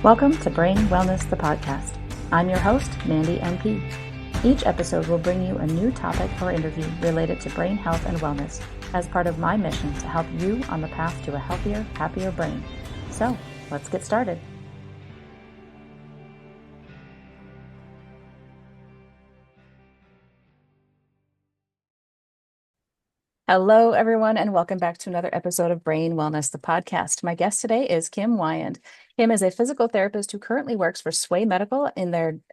Welcome to Brain Wellness, the podcast. I'm your host, Mandy NP. Each episode will bring you a new topic or interview related to brain health and wellness as part of my mission to help you on the path to a healthier, happier brain. So, let's get started. Hello, everyone, and welcome back to another episode of Brain Wellness, the podcast. My guest today is Kim Wyand. Kim is a physical therapist who currently works for Sway Medical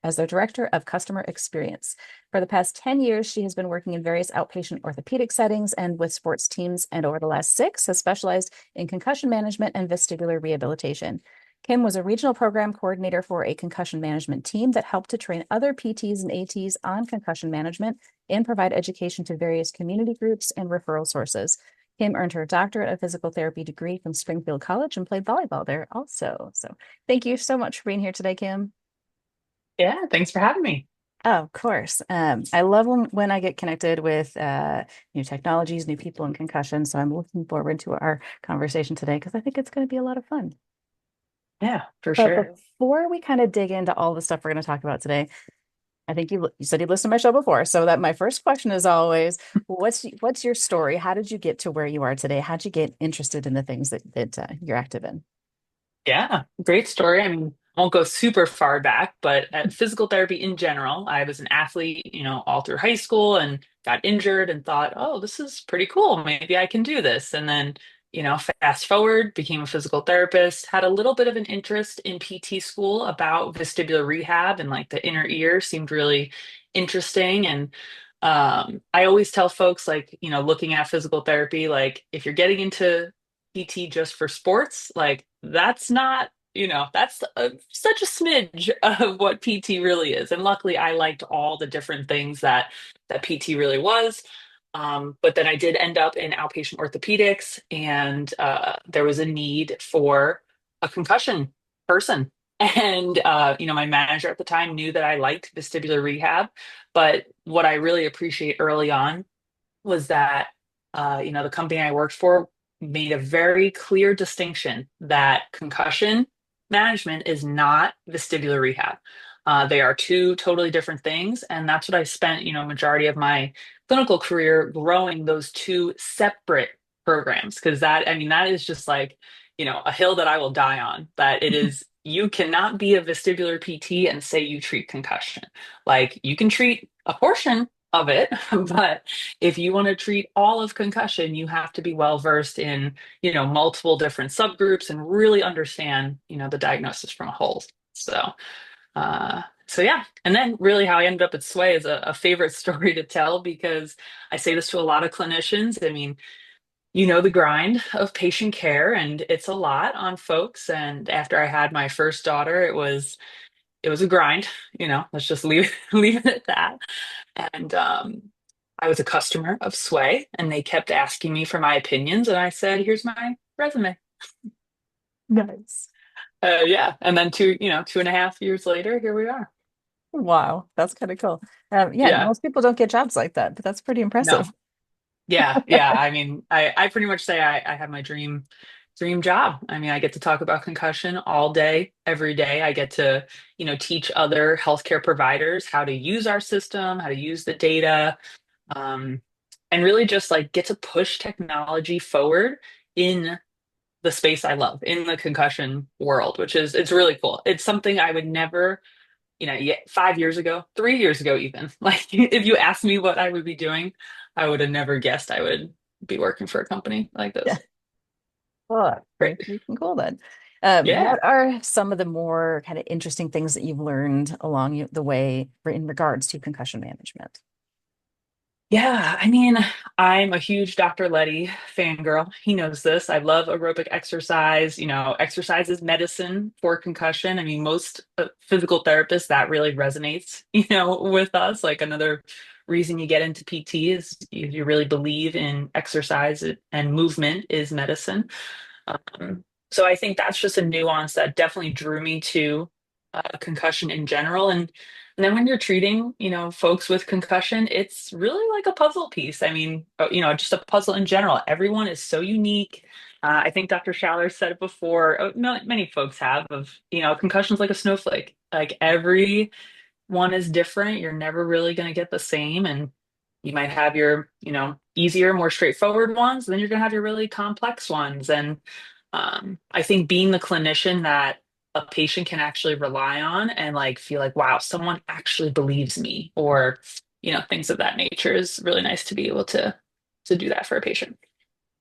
as their director of customer experience. For the past 10 years, she has been working in various outpatient orthopedic settings and with sports teams, and over the last 6 has specialized in concussion management and vestibular rehabilitation. Kim was a regional program coordinator for a concussion management team that helped to train other PTs and ATs on concussion management and provide education to various community groups and referral sources. Kim earned her doctorate of physical therapy degree from Springfield College and played volleyball there also. So thank you so much for being here today, Kim. Yeah, thanks for having me. Oh, of course. I love when I get connected with new technologies, new people in concussion. So I'm looking forward to our conversation today because I think it's going to be a lot of fun. Yeah, for But sure. before we kind of dig into all the stuff we're going to talk about today, I think you said you listened to my show before, so that my first question is always, what's your story? How did you get to where you are today? How'd you get interested in the things that you're active in? Yeah, great story. I mean, I won't go super far back, but at physical therapy in general, I was an athlete, all through high school and got injured and thought, oh, this is pretty cool. Maybe I can do this. And then, fast forward, became a physical therapist, had a little bit of an interest in PT school about vestibular rehab and like the inner ear seemed really interesting. And I always tell folks, like, looking at physical therapy, like, if you're getting into PT just for sports, like that's not, that's such a smidge of what PT really is. And luckily, I liked all the different things that PT really was. But then I did end up in outpatient orthopedics, and there was a need for a concussion person. And my manager at the time knew that I liked vestibular rehab, but what I really appreciate early on was that the company I worked for made a very clear distinction that concussion management is not vestibular rehab. They are two totally different things, and that's what I spent, majority of my clinical career growing those two separate programs. Because I mean, that is just like, a hill that I will die on. That it is, you cannot be a vestibular PT and say you treat concussion. Like you can treat a portion of it, but if you want to treat all of concussion, you have to be well versed in, multiple different subgroups and really understand, the diagnosis from a whole. So yeah. And then really how I ended up at Sway is a favorite story to tell because I say this to a lot of clinicians. I mean, the grind of patient care and it's a lot on folks. And after I had my first daughter, it was a grind, let's just leave leave it at that. And I was a customer of Sway, and they kept asking me for my opinions, and I said, "Here's my resume." Nice. Yeah, and then 2.5 years later, here we are. Wow, that's kind of cool. Yeah, Yeah, most people don't get jobs like that, but that's pretty impressive. no, yeah, yeah. I mean, I pretty much say I have my dream job. I mean, I get to talk about concussion all day, every day. I get to, teach other healthcare providers how to use our system, how to use the data, um, and really just like get to push technology forward in the space I love in the concussion world, which is it's really cool. It's something I would never, yeah, 5 years ago, 3 years ago, even like if you asked me what I would be doing, I would have never guessed I would be working for a company like Yeah. this. Well, Great. pretty cool then. Yeah. What are some of the more kind of interesting things that you've learned along the way in regards to concussion management? Yeah, I mean, I'm a huge Dr. Letty fangirl. He knows this. I love aerobic exercise. Exercise is medicine for concussion. I mean, most physical therapists, that really resonates, with us. Like another reason you get into PT is you really believe in exercise and movement is medicine. So I think that's just a nuance that definitely drew me to concussion in general. And And then when you're treating, folks with concussion, it's really like a puzzle piece. I mean, just a puzzle in general. Everyone is so unique. I think Dr. Schaller said it before. Many folks have of, concussion's like a snowflake. Like every one is different. You're never really going to get the same. And you might have your, easier, more straightforward ones. Then you're going to have your really complex ones. And I think being the clinician that a patient can actually rely on and like feel like, wow, someone actually believes me, or, things of that nature is really nice to be able to do that for a patient.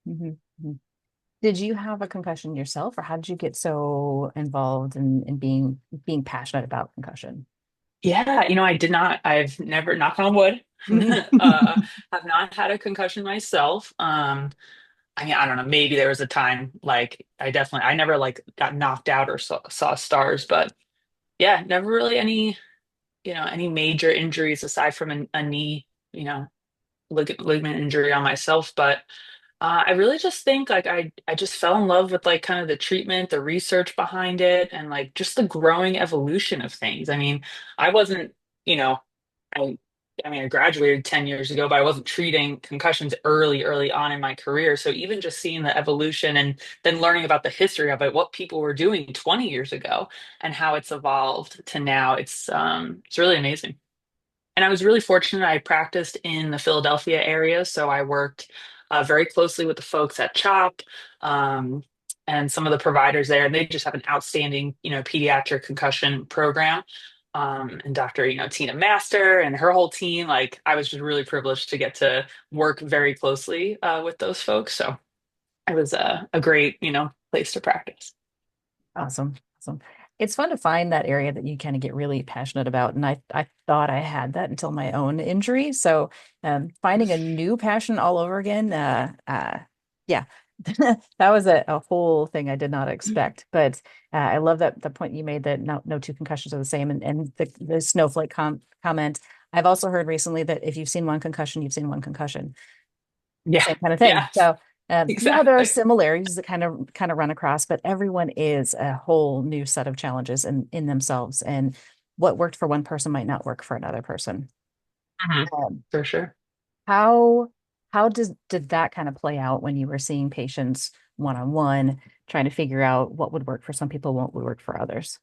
Mhm, mhm. Did you have a concussion yourself, or how did you get so involved in being passionate about concussion? Yeah, I did not. I've never, knock on wood, have not had a concussion myself. I mean, I don't know. Maybe there was a time like I never like got knocked out or saw stars, but yeah, never really any major injuries aside from a knee, ligament injury on myself. But I really just think like I just fell in love with like kind of the treatment, the research behind it, and like just the growing evolution of things. I mean, I wasn't, you know, I I mean, I graduated 10 years ago, but I wasn't treating concussions early on in my career. So even just seeing the evolution and then learning about the history of it, what people were doing 20 years ago and how it's evolved to now, it's really amazing. And I was really fortunate. I practiced in the Philadelphia area, so I worked very closely with the folks at CHOP, um, and some of the providers there, and they just have an outstanding, pediatric concussion program. And Dr. Tina Master and her whole team. Like, I was just really privileged to get to work very closely with those folks. So it was a great, place to practice. Awesome. Awesome. It's fun to find that area that you kind of get really passionate about. And I thought I had that until my own injury. So finding a new passion all over again, yeah, that was a whole thing I did not expect. But I love that the point you made that no two concussions are the same, and the snowflake comment. I've also heard recently that if you've seen one concussion, you've seen one concussion. Yeah, Same kind of thing. yeah, So, there are exactly. similarities that kind of run across, but everyone is a whole new set of challenges in themselves, and what worked for one person might not work for another person. Mhm. Um, For sure. how did that kind of play out when you were seeing patients one on one, trying to figure out what would work for some people, what would work for others?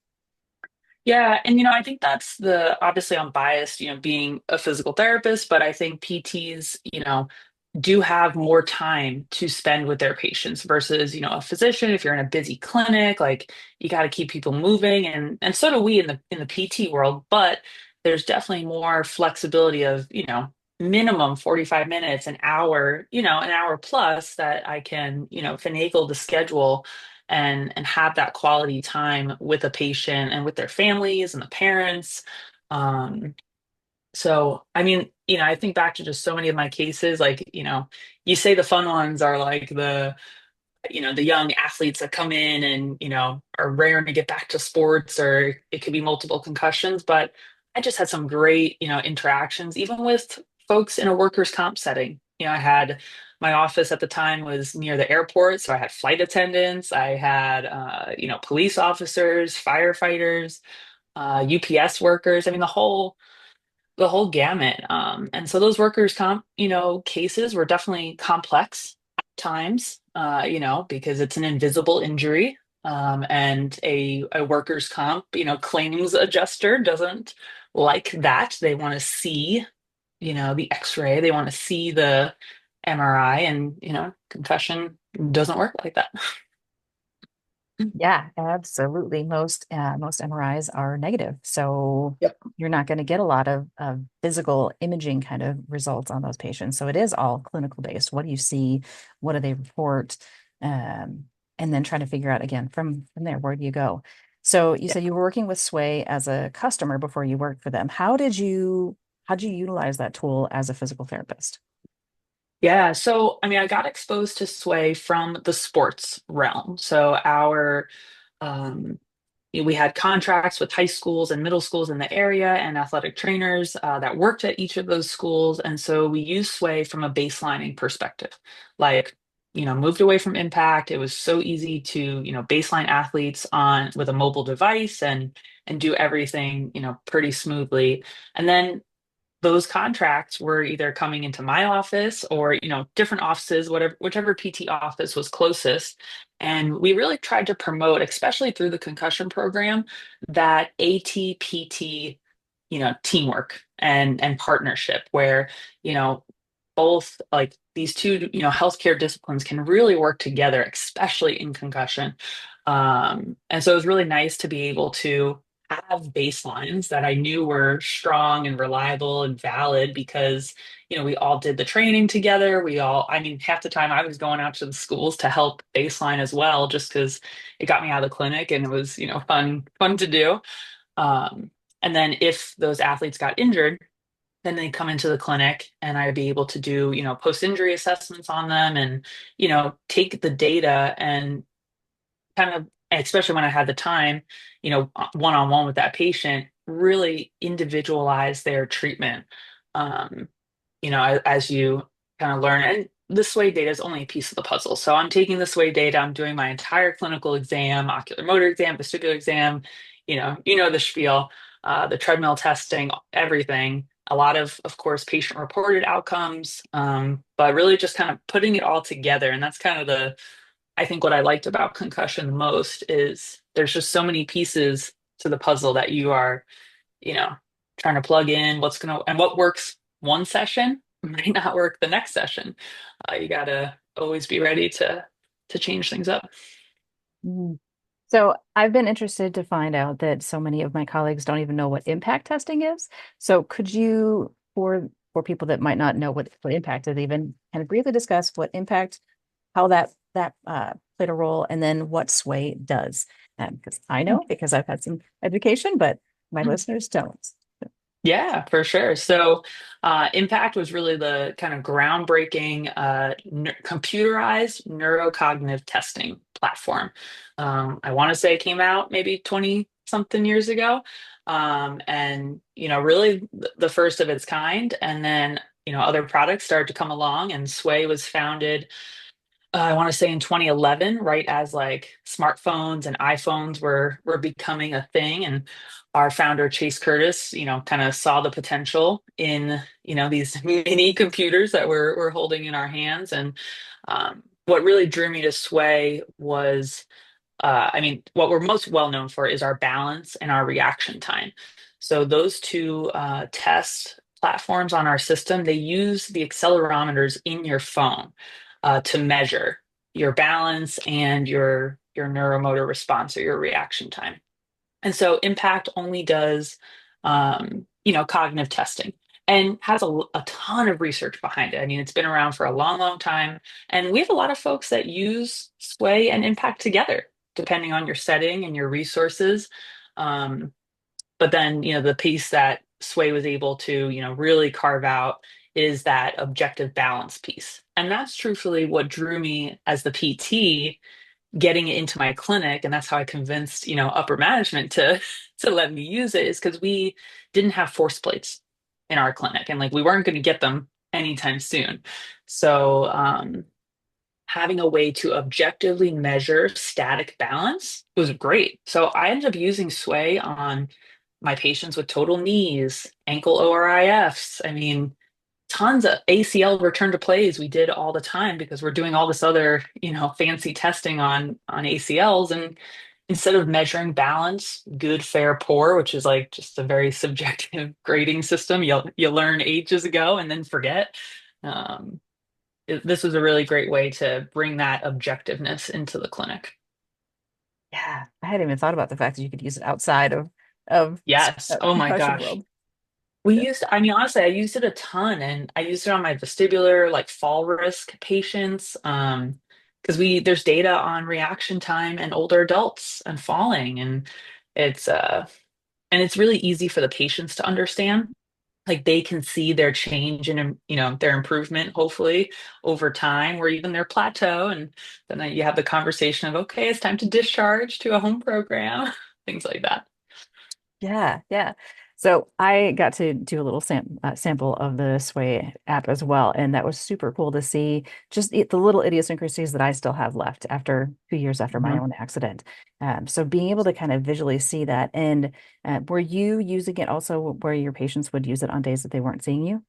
Yeah, and I think that's the obviously I'm biased, being a physical therapist, but I think PTs, do have more time to spend with their patients versus, a physician. If you're in a busy clinic, like you got to keep people moving, and so do we in the PT world, but there's definitely more flexibility of, minimum 45 minutes, an hour plus that I can, finagle the schedule and have that quality time with a patient and with their families and the parents. Um, so, I mean, I think back to just so many of my cases, like, you say the fun ones are like the young athletes that come in and, are raring to get back to sports, or it could be multiple concussions. But I just had some great, interactions, even with folks in a workers' comp setting. I had my office at the time was near the airport. So I had flight attendants, I had, police officers, firefighters, UPS workers. I mean, the whole gamut. And so those workers' comp, cases were definitely complex at times, because it's an invisible injury. And a workers' comp, claims adjuster doesn't like that. They want to see, the X-ray. They want to see the MRI, and concussion doesn't work like that. Yeah, absolutely. Most MRIs are negative, so Yep. you're not going to get a lot of physical imaging kind of results on those patients. So it is all clinical based. What do you see? What do they report? Um, and then trying to figure out again from there, where do you go? So you said you were working with Sway as a customer before you worked for them. How did you utilize that tool as a physical therapist? Yeah, so I mean, I got exposed to Sway from the sports realm. So um, we had contracts with high schools and middle schools in the area and athletic trainers that worked at each of those schools, and so we used Sway from a baselining perspective, like. moved away from impact. It was so easy to, baseline athletes on with a mobile device and do everything, pretty smoothly. And then those contracts were either coming into my office or, different offices, whatever, whichever PT office was closest. And we really tried to promote, especially through the concussion program, that AT PT, teamwork and partnership where, you know, both like these two, healthcare disciplines can really work together, especially in concussion. And so it was really nice to be able to have baselines that I knew were strong and reliable and valid because, we all did the training together. I mean, half the time I was going out to the schools to help baseline as well, just because it got me out of the clinic and it was, fun to do. Um, and then if those athletes got injured, then they come into the clinic and I'd be able to do, post-injury assessments on them and, take the data and kind of, especially when I had the time, one-on-one with that patient, really individualize their treatment. Um, as you kind of learn. And the sway data is only a piece of the puzzle. So I'm taking the sway data, I'm doing my entire clinical exam, ocular motor exam, vestibular exam, the spiel, the treadmill testing, everything. A lot of course, patient-reported outcomes, but really just kind of putting it all together. And that's kind of I think what I liked about concussion the most is there's just so many pieces to the puzzle that you are you know, trying to plug in and what works one session might not work the next session. You gotta always be ready to change things up. Mm. So I've been interested to find out that so many of my colleagues don't even know what impact testing is. So could you, for people that might not know what impact is, even kind of briefly discuss what impact, how that played a role, and then what sway does? Because I know because I've had some education, but my listeners don't. Yeah, for sure. So, Impact was really the kind of groundbreaking computerized neurocognitive testing platform. I want to say it came out maybe 20 something years ago. And, really the first of its kind. And then, other products started to come along, and Sway was founded I want to say in 2011, right as like smartphones and iPhones were becoming a thing, and our founder Chase Curtis, kind of saw the potential in these mini computers that we're holding in our hands, and what really drew me to Sway was, I mean, what we're most well known for is our balance and our reaction time. So those two test platforms on our system, they use the accelerometers in your phone to measure your balance and your neuromotor response or your reaction time. And so Impact only does, cognitive testing and has a ton of research behind it. I mean, it's been around for a long, long time. And we have a lot of folks that use Sway and Impact together, depending on your setting and your resources. Um, but then, the piece that Sway was able to, really carve out is that objective balance piece. And that's truthfully what drew me as the PT getting it into my clinic, and that's how I convinced upper management to to let me use it, is because we didn't have force plates in our clinic and like we weren't going to get them anytime soon. So having a way to objectively measure static balance was great. So I ended up using Sway on my patients with total knees, ankle ORIFs. I mean, tons of ACL return to plays we did all the time because we're doing all this other, fancy testing on ACLs. And instead of measuring balance, good, fair, poor, which is like just a very subjective grading system you learn ages ago and then forget. Um, this was a really great way to bring that objectiveness into the clinic. Yeah, I hadn't even thought about the fact that you could use it outside of Yes. Oh my concussion gosh. world. Yeah. I mean, honestly, I used it a ton and I used it on my vestibular, like fall risk patients. Because there's data on reaction time and older adults and falling. And it's, it's really easy for the patients to understand. Like they can see their change and, their improvement, hopefully over time or even their plateau. And then you have the conversation of, okay, it's time to discharge to a home program, things like that. Yeah, yeah. So I got to do a little sample of the Sway app as well, and that was super cool to see just the little idiosyncrasies that I still have left after 2 years after my Mhm. own accident. So being able to kind of visually see that, and were you using it also where your patients would use it on days that they weren't seeing you?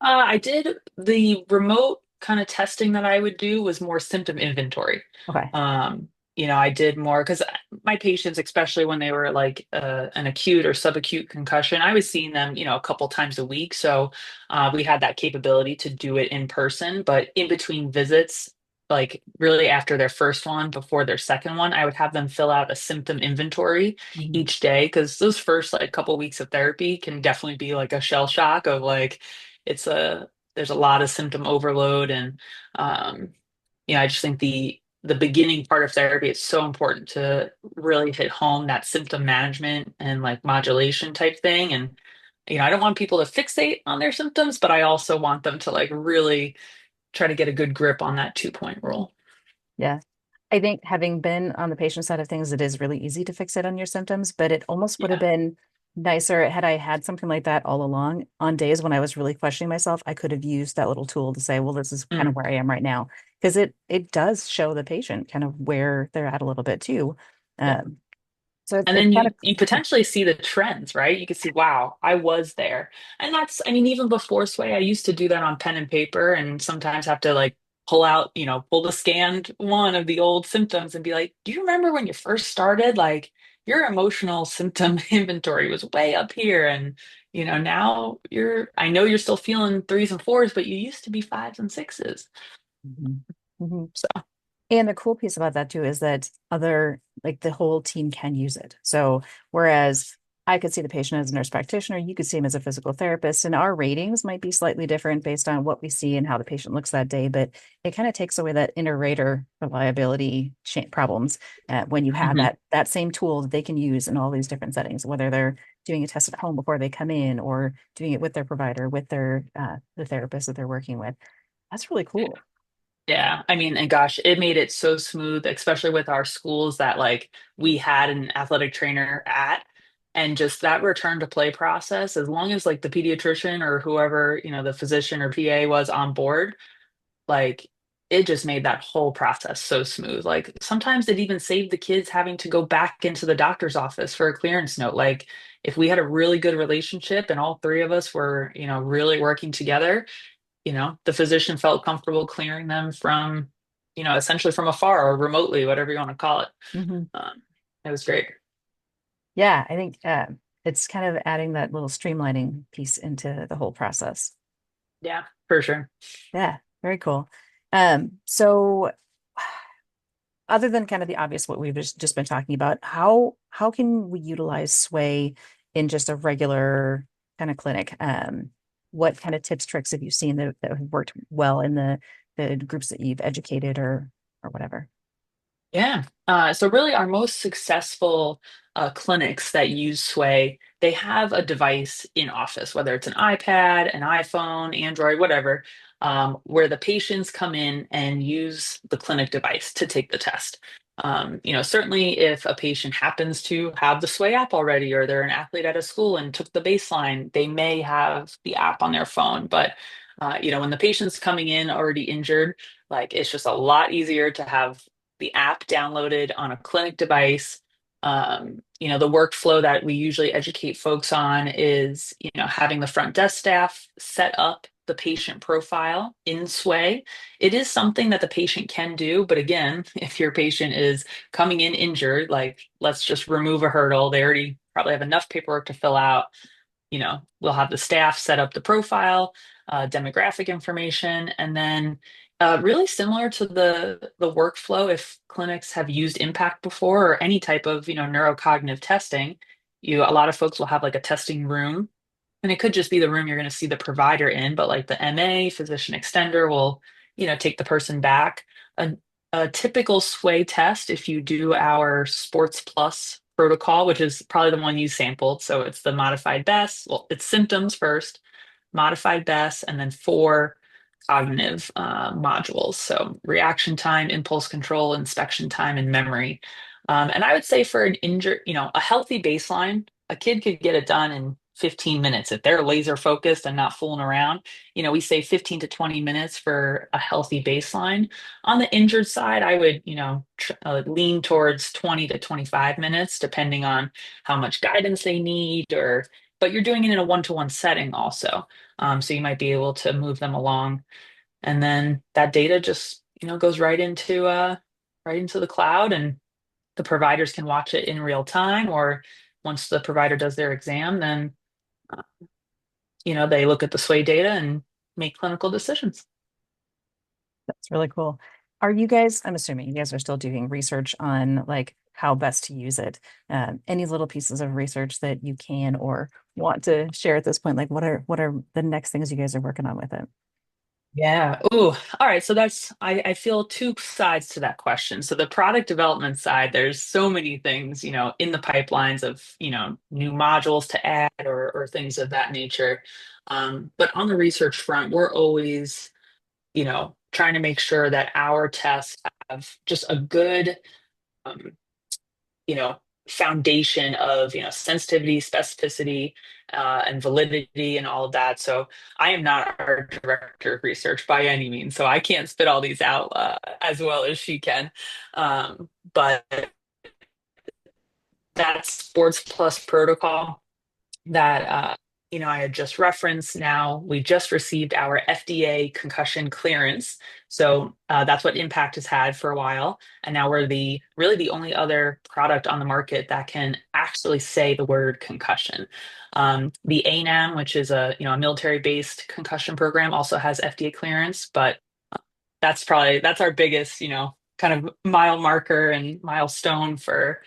I did the remote kind of testing that I would do was more symptom inventory. Okay. Um, I did more because my patients, especially when they were like an acute or subacute concussion, I was seeing them, a couple times a week. So we had that capability to do it in person, but in between visits, like really after their first one, before their second one, I would have them fill out a symptom inventory Mhm. each day because those first like couple weeks of therapy can definitely be like a shell shock of like it's a there's a lot of symptom overload and um I just think the beginning part of therapy is so important to really hit home that symptom management and like modulation type thing. And I don't want people to fixate on their symptoms, but I also want them to like really try to get a good grip on that 2 point rule. Yeah. I think having been on the patient side of things, it is really easy to fixate on your symptoms, but it almost would have Yeah. been nicer had I had something like that all along. On days when I was really questioning myself, I could have used that little tool to say, well, this is kind of Mm. where I am right now. Because it does show the patient kind of where they're at a little bit too. Um, so And it's then kind of you potentially see the trends, right? You can see, wow, I was there. And that's, I mean, even before Sway, I used to do that on pen and paper and sometimes have to like pull out, pull the scanned one of the old symptoms and be like, do you remember when you first started? Like your emotional symptom inventory was way up here. And, now I know you're still feeling threes and fours, but you used to be fives and sixes. Mhm. Mhm. So, And the cool piece about that too is that like the whole team can use it. So whereas I could see the patient as a nurse practitioner, you could see him as a physical therapist, and our ratings might be slightly different based on what we see and how the patient looks that day. But it kind of takes away that inter-rater reliability problems when you have mhm. that same tool that they can use in all these different settings, whether they're doing a test at home before they come in or doing it with their provider, with their the therapist that they're working with. That's really cool. Yeah, I mean, and gosh, it made it so smooth, especially with our schools that like we had an athletic trainer at, and just that return to play process, as long as like the pediatrician or whoever, the physician or PA was on board, like it just made that whole process so smooth. Like sometimes it even saved the kids having to go back into the doctor's office for a clearance note. Like if we had a really good relationship and all three of us were, really working together, the physician felt comfortable clearing them from, essentially from afar or remotely, whatever you want to call it. Mhm. Um, it was great. Yeah, I think it's kind of adding that little streamlining piece into the whole process. Yeah, for sure. Yeah, very cool. So other than kind of the obvious what we've just been talking about, how can we utilize Sway in just a regular kind of clinic? What kind of tips, tricks have you seen that have worked well in the groups that you've educated or whatever? Yeah. So really our most successful clinics that use Sway, they have a device in office, whether it's an iPad, an iPhone, Android, whatever, where the patients come in and use the clinic device to take the test. Certainly if a patient happens to have the Sway app already, or they're an athlete at a school and took the baseline, they may have the app on their phone. But when the patient's coming in already injured, like it's just a lot easier to have the app downloaded on a clinic device. The workflow that we usually educate folks on is, having the front desk staff set up the patient profile in Sway. It is something that the patient can do, but again, if your patient is coming in injured, like let's just remove a hurdle. They already probably have enough paperwork to fill out. We'll have the staff set up the profile, demographic information, and then really similar to the workflow if clinics have used Impact before or any type of neurocognitive testing. A lot of folks will have like a testing room, and it could just be the room you're going to see the provider in, but like the MA physician extender will take the person back. A typical Sway test, if you do our Sports Plus protocol, which is probably the one you sampled, so it's the modified BES. Well, it's symptoms first, modified BES, and then four cognitive modules. So reaction time, impulse control, inspection time, and memory. And I would say for an injured, a healthy baseline, a kid could get it done in 15 minutes if they're laser focused and not fooling around. We say 15 to 20 minutes for a healthy baseline. On the injured side, I would, lean towards 20 to 25 minutes, depending on how much guidance they need, but you're doing it in a one-to-one setting also. So you might be able to move them along. And then that data just, goes right into the cloud, and the providers can watch it in real time, or once the provider does their exam, then, uh, they look at the sway data and make clinical decisions. That's really cool. Are you guys, I'm assuming you guys are still doing research on like how best to use it. Any little pieces of research that you can or want to share at this point? Like what are the next things you guys are working on with it? Yeah. Ooh. All right. So I feel two sides to that question. So the product development side, there's so many things, in the pipelines of, new modules to add, or things of that nature. But on the research front, we're always, trying to make sure that our tests have just a good, um, you know, foundation of, sensitivity, specificity, and validity and all of that. So I am not our director of research by any means, so I can't spit all these out as well as she can. But that sports plus protocol that I had just referenced. Now we just received our FDA concussion clearance, so that's what Impact has had for a while, and now we're the really the only other product on the market that can actually say the word concussion. The ANAM, which is a military-based concussion program, also has FDA clearance, but that's our biggest kind of mile marker and milestone for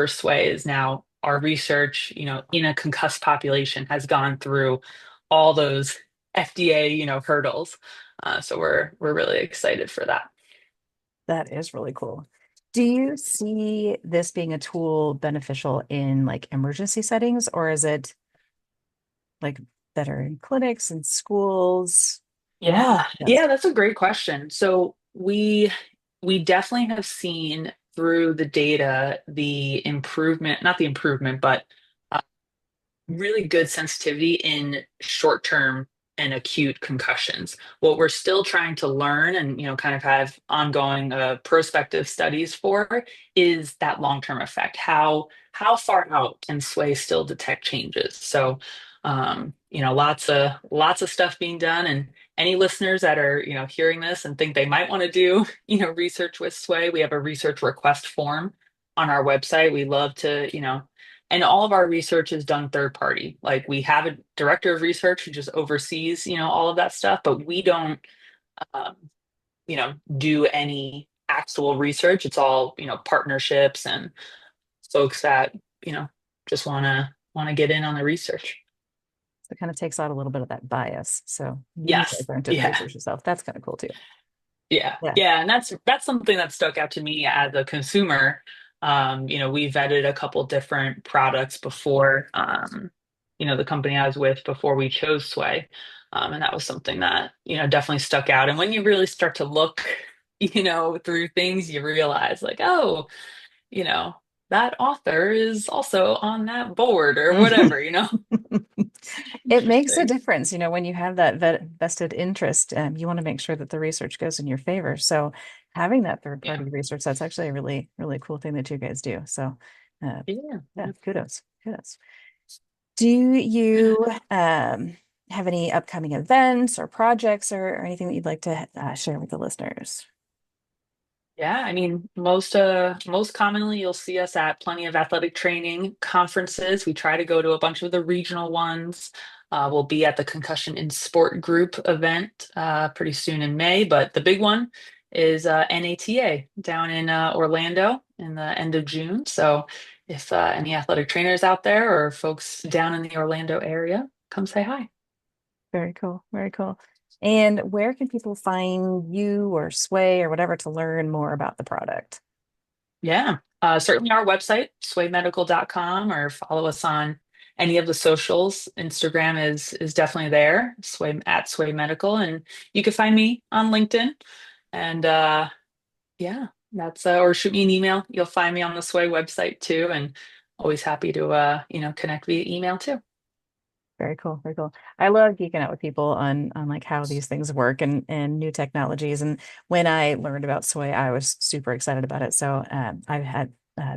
Sway is now our research, in a concussed population has gone through all those FDA, hurdles. So we're really excited for that. That is really cool. Do you see this being a tool beneficial in like emergency settings, or is it like better in clinics and schools? Yeah, Yes. yeah, that's a great question. So we definitely have seen through the data the improvement, not the improvement, but really good sensitivity in short-term and acute concussions. What we're still trying to learn and kind of have ongoing prospective studies for is that long-term effect. How far out can Sway still detect changes? So lots of stuff being done, and any listeners that are hearing this and think they might want to do research with Sway, we have a research request form on our website. We love to and all of our research is done third party. Like we have a director of research who just oversees, all of that stuff, but we don't, um, do any actual research. It's all, partnerships and folks that, you know, just want to get in on the research. So it kind of takes out a little bit of that bias. So you guys Yes. aren't doing the Yeah. research yourself. That's kind of cool too. Yeah, Yeah, yeah, and that's something that stuck out to me as a consumer. We vetted a couple different products before, the company I was with before we chose Sway, and that was something that definitely stuck out. And when you really start to look, through things, you realize like, oh, you know, that author is also on that board or whatever. it makes a Interesting. difference, when you have that vested interest, you want to make sure that the research goes in your favor. So having that third Yeah, party research, that's actually a really, really cool thing that you guys do. So yeah, yeah, yeah. kudos, kudos. Do you have any upcoming events or projects or anything that you'd like to share with the listeners? Yeah, I mean, most commonly you'll see us at plenty of athletic training conferences. We try to go to a bunch of the regional ones. We'll be at the Concussion in Sport group event pretty soon in May, but the big one is NATA down in Orlando in the end of June. So if any athletic trainers out there or folks down in the Orlando area, come say hi. Very cool. Very cool. And where can people find you or Sway or whatever to learn more about the product? Yeah, certainly our website, swaymedical.com, or follow us on any of the socials. Instagram is definitely there, Sway at Sway Medical, and you can find me on LinkedIn. And yeah, that's or shoot me an email. You'll find me on the Sway website too. And always happy to connect via email too. Very cool. Very cool. I love geeking out with people on like how these things work and new technologies. And when I learned about Sway, I was super excited about it. So I've had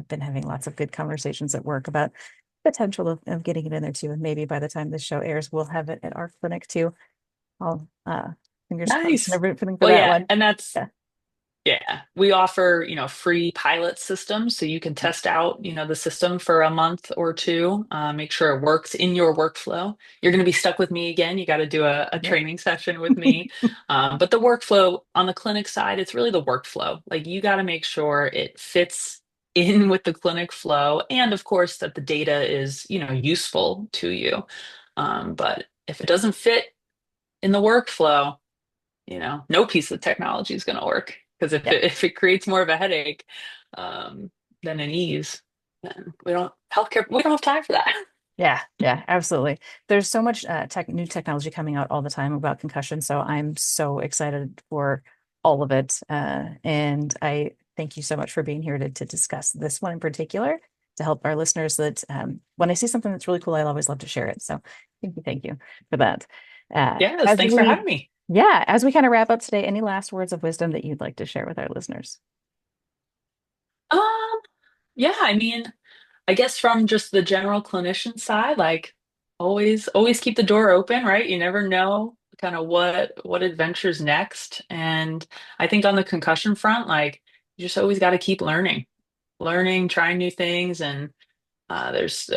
been having lots of good conversations at work about potential of getting it in there too. And maybe by the time this show airs, we'll have it at our clinic too. I'll fingers crossed and Nice. everything for Well, that yeah, one. and that's Yeah. yeah, we offer, free pilot systems so you can test out, the system for a month or two, make sure it works in your workflow. You're going to be stuck with me again. You got to do a Yep. training session with me. But the workflow on the clinic side, it's really the workflow. Like you got to make sure it fits in with the clinic flow, and of course that the data is, useful to you. But if it doesn't fit in the workflow, no piece of technology is going to work because if Yeah. it creates more of a headache um, than an ease, then we don't have time for that. Yeah, yeah, absolutely. There's so much new technology coming out all the time about concussion, so I'm so excited for all of it. And I thank you so much for being here to discuss this one in particular to help our listeners that when I see something that's really cool, I always love to share it. So thank you for that. Yes, As thanks for we, having me. yeah, as we kind of wrap up today, any last words of wisdom that you'd like to share with our listeners? Um, yeah, I mean, I guess from just the general clinician side, like always keep the door open, right? You never know kind of what adventures next. And I think on the concussion front, like you just always got to keep learning, trying new things. And there's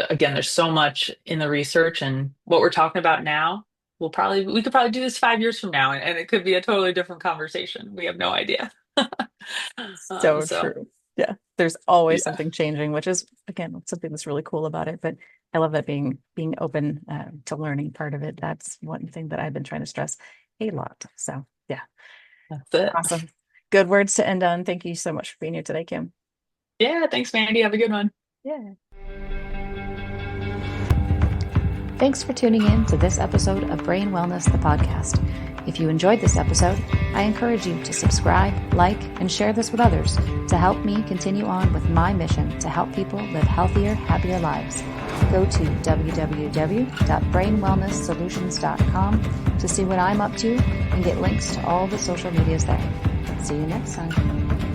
so much in the research and what we're talking about now. We could probably do this 5 years from now, and it could be a totally different conversation. We have no idea. So So true. Yeah, there's always yeah, something changing, which is again something that's really cool about it. But I love that being open to learning part of it. That's one thing that I've been trying to stress a lot. So yeah, that's it. awesome. Good words to end on. Thank you so much for being here today, Kim. Yeah, thanks, Mandy. Have a good one. Yeah. Thanks for tuning in to this episode of Brain Wellness, the podcast. If you enjoyed this episode, I encourage you to subscribe, like, and share this with others to help me continue on with my mission to help people live healthier, happier lives. Go to www.brainwellnesssolutions.com to see what I'm up to and get links to all the social medias there. See you next time.